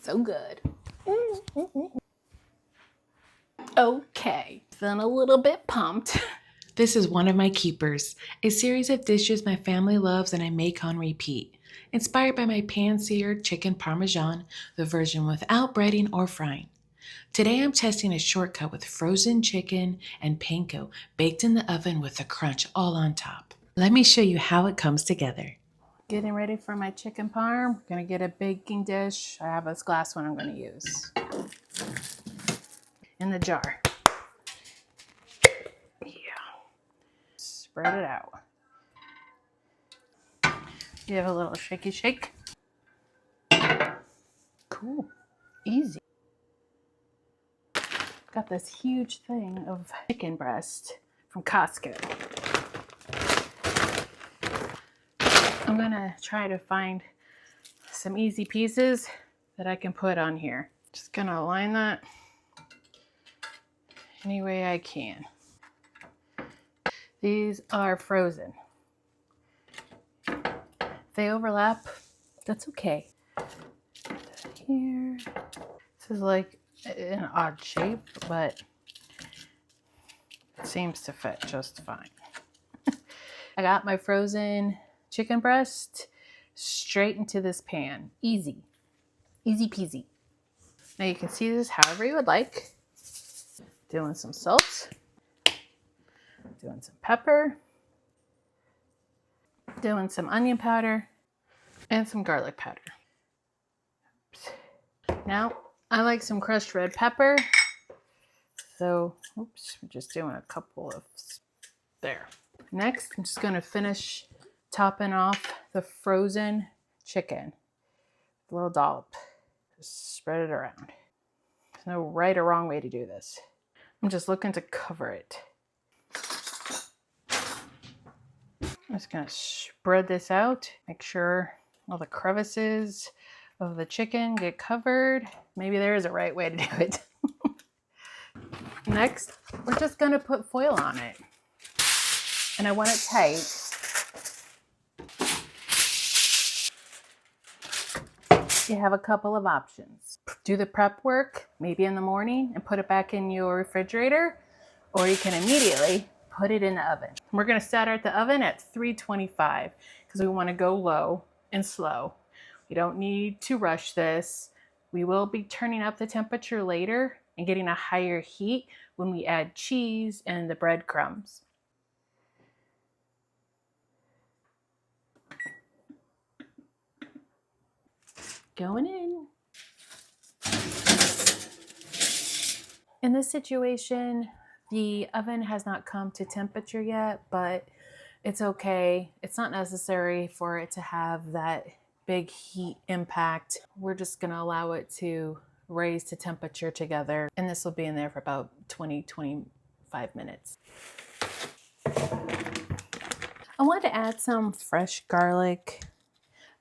So good. Okay, feeling a little bit pumped. This is one of my keepers, a series of dishes my family loves and I make on repeat. Inspired by my pan-seared chicken parmesan, the version without breading or frying. Today I'm testing a shortcut with frozen chicken and panko baked in the oven with the crunch all on top. Let me show you how it comes together. Getting ready for my chicken parm. Gonna get a baking dish. I have this glass one I'm gonna use. In the jar. Spread it out. Give a little shaky shake. Cool. Easy. Got this huge thing of chicken breast from Costco. I'm gonna try to find some easy pieces that I can put on here. Just gonna align that any way I can. These are frozen. If they overlap, that's okay. Here. This is like an odd shape, but it seems to fit just fine. I got my frozen chicken breast straight into this pan. Easy. Easy peasy. Now you can see this however you would like. Doing some salt. Doing some pepper. Doing some onion powder. And some garlic powder. Oops. Now, I like some crushed red pepper. So, oops, we're just doing a couple of there. Next, I'm just going to finish topping off the frozen chicken. A little dollop. Just spread it around. There's no right or wrong way to do this. I'm just looking to cover it. I'm just going to spread this out. Make sure all the crevices of the chicken get covered. Maybe there is a right way to do it. Next, we're just going to put foil on it. And I want it tight. You have a couple of options. Do the prep work, maybe in the morning, and put it back in your refrigerator, or you can immediately put it in the oven. We're going to start the oven at 325 because we want to go low and slow. We don't need to rush this. We will be turning up the temperature later and getting a higher heat when we add cheese and the breadcrumbs. Going in. In this situation, the oven has not come to temperature yet, but it's okay. It's not necessary for it to have that big heat impact. We're just gonna allow it to raise to temperature together, and this will be in there for about 20-25 minutes. I want to add some fresh garlic.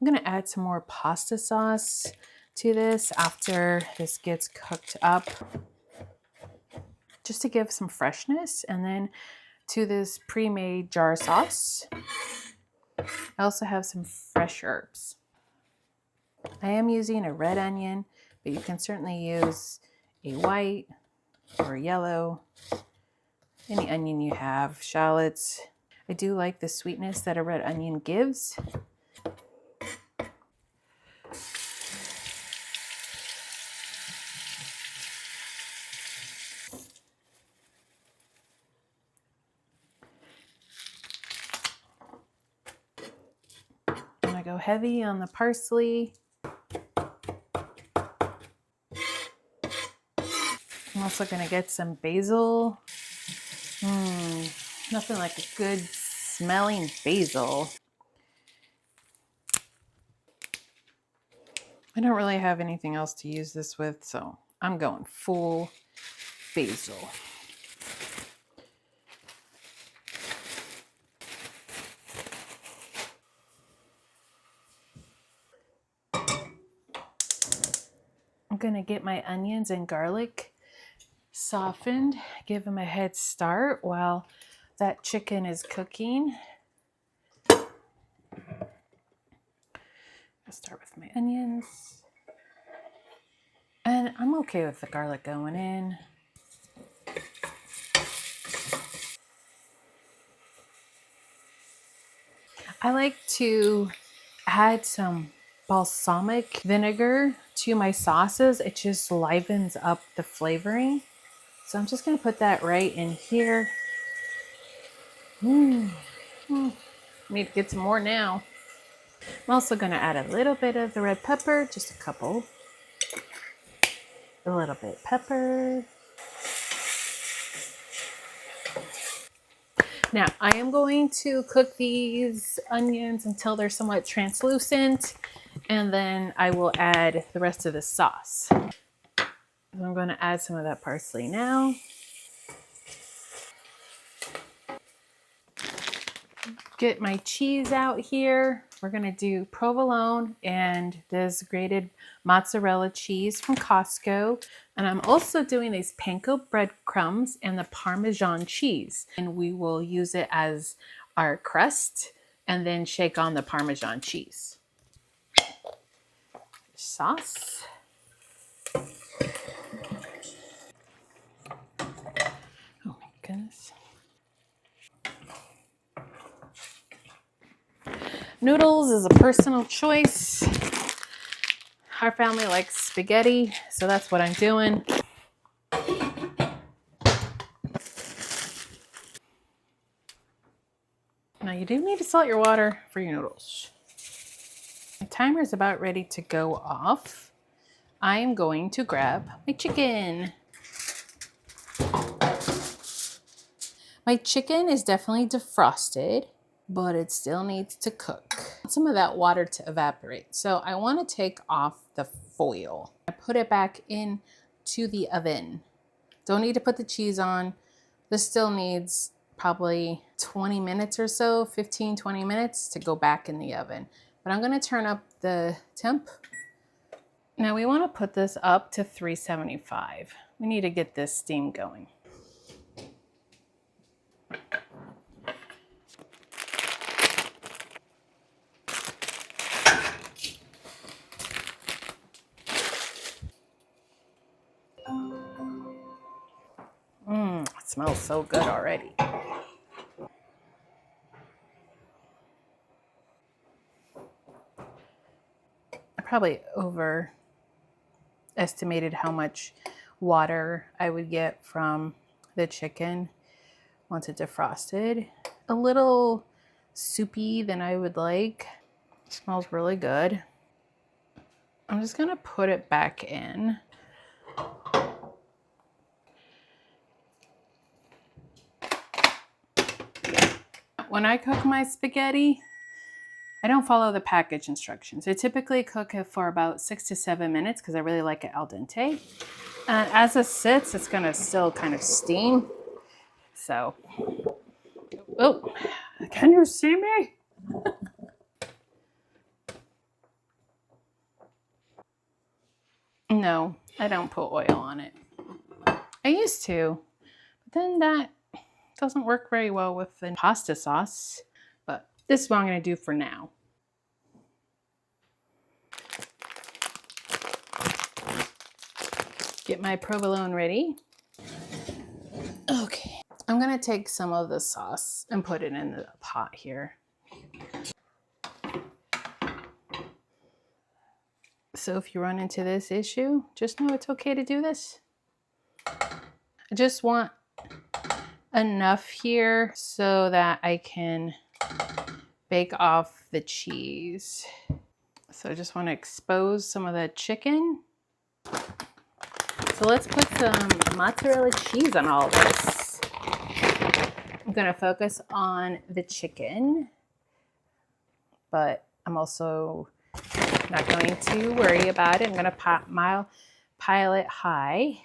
I'm gonna add some more pasta sauce to this after this gets cooked up, just to give some freshness. And then to this pre-made jar sauce, I also have some fresh herbs. I am using a red onion, but you can certainly use a white or yellow, any onion you have, shallots. I do like the sweetness that a red onion gives. I'm gonna go heavy on the parsley. I'm also gonna get some basil. Nothing like a good smelling basil. I don't really have anything else to use this with, so I'm going full basil. I'm gonna get my onions and garlic softened, give them a head start while that chicken is cooking. I'll start with my onions. And I'm okay with the garlic going in. I like to add some balsamic vinegar to my sauces. It just livens up the flavoring. So I'm just going to put that right in here. Need to get some more now. I'm also going to add a little bit of the red pepper, just a couple. A little bit pepper. Now I am going to cook these onions until they're somewhat translucent, and then I will add the rest of the sauce. I'm going to add some of that parsley now. Get my cheese out here. We're going to do provolone and this grated mozzarella cheese from Costco. And I'm also doing these panko breadcrumbs and the Parmesan cheese. And we will use it as our crust and then shake on the Parmesan cheese. Sauce. Oh my goodness. Noodles is a personal choice. Our family likes spaghetti, so that's what I'm doing. Now you do need to salt your water for your noodles. My timer is about ready to go off. I am going to grab my chicken. My chicken is definitely defrosted, but it still needs to cook. Some of that water to evaporate. So I want to take off the foil. I put it back in to the oven. Don't need to put the cheese on. This still needs probably 20 minutes or so, 15, 20 minutes to go back in the oven. But I'm going to turn up the temp. Now we want to put this up to 375. We need to get this steam going. It smells so good already. I probably overestimated how much water I would get from the chicken once it defrosted. A little soupy than I would like. It smells really good. I'm just gonna put it back in. When I cook my spaghetti, I don't follow the package instructions. I typically cook it for about 6 to 7 minutes because I really like it al dente. And as it sits, it's gonna still kind of steam. So, oh, can you see me? No, I don't put oil on it. I used to, but then that doesn't work very well with the pasta sauce. But this is what I'm gonna do for now. Get my provolone ready. Okay, I'm gonna take some of the sauce and put it in the pot here. So if you run into this issue, just know it's okay to do this. I just want enough here so that I can bake off the cheese. So I just want to expose some of the chicken. So let's put some mozzarella cheese on all of this. I'm going to focus on the chicken, but I'm also not going to worry about it. I'm going to pile it high.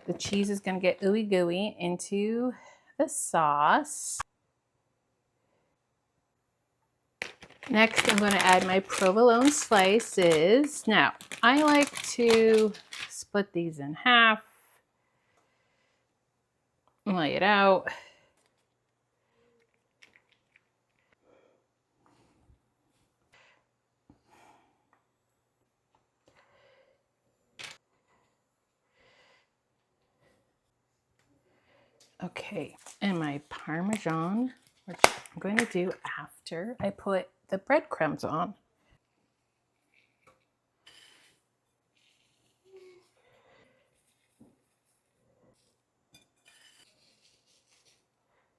The cheese is going to get ooey gooey into the sauce. Next, I'm going to add my provolone slices. Now, I like to split these in half, lay it out. Okay, and my Parmesan, which I'm going to do after I put the breadcrumbs on.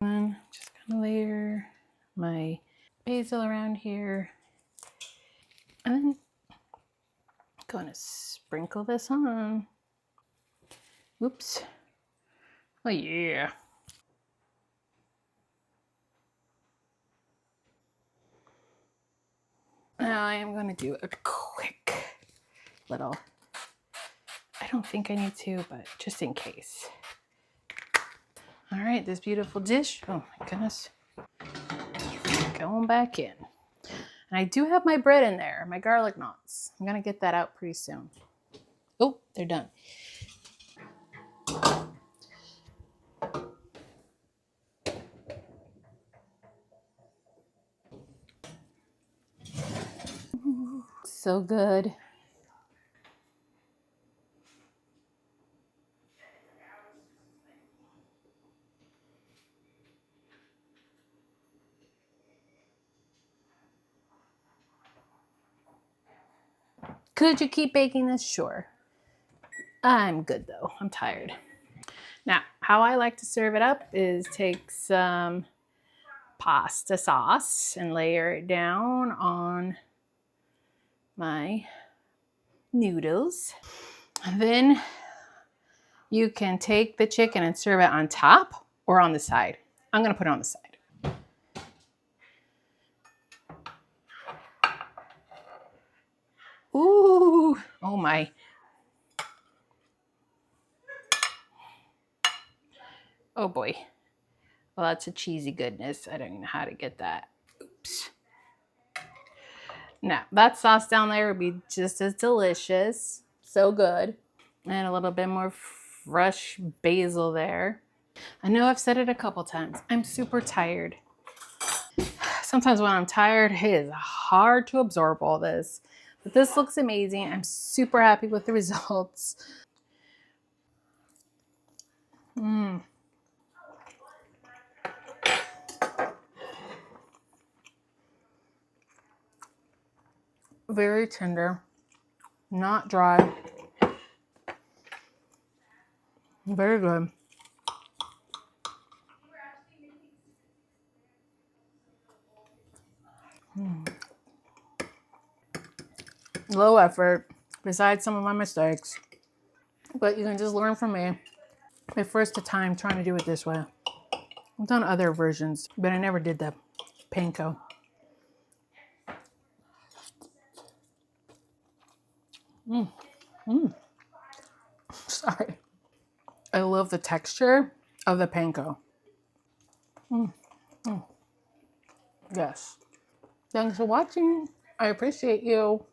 And just gonna layer my basil around here. And then I'm gonna sprinkle this on. Oops. Oh yeah. Now I am gonna do a quick little, I don't think I need to, but just in case. All right, this beautiful dish, oh my goodness, going back in. And I do have my bread in there, my garlic knots. I'm gonna get that out pretty soon. Oh, they're done. Ooh, so good. Could you keep baking this? Sure. I'm good though, I'm tired. Now, how I like to serve it up is take some pasta sauce and layer it down on my noodles. And then you can take the chicken and serve it on top or on the side. I'm gonna put it on the side. Ooh, oh my. Oh boy. Well, that's a cheesy goodness. I don't even know how to get that. Oops. Now, that sauce down there would be just as delicious. So good. And a little bit more fresh basil there. I know I've said it a couple times. I'm super tired. Sometimes when I'm tired, it is hard to absorb all this. But this looks amazing. I'm super happy with the results. Mmm. Very tender, not dry. Very good. Low effort, besides some of my mistakes. But you can just learn from me. My first time trying to do it this way. I've done other versions, but I never did the panko. Sorry. I love the texture of the panko. Yes. Thanks for watching. I appreciate you.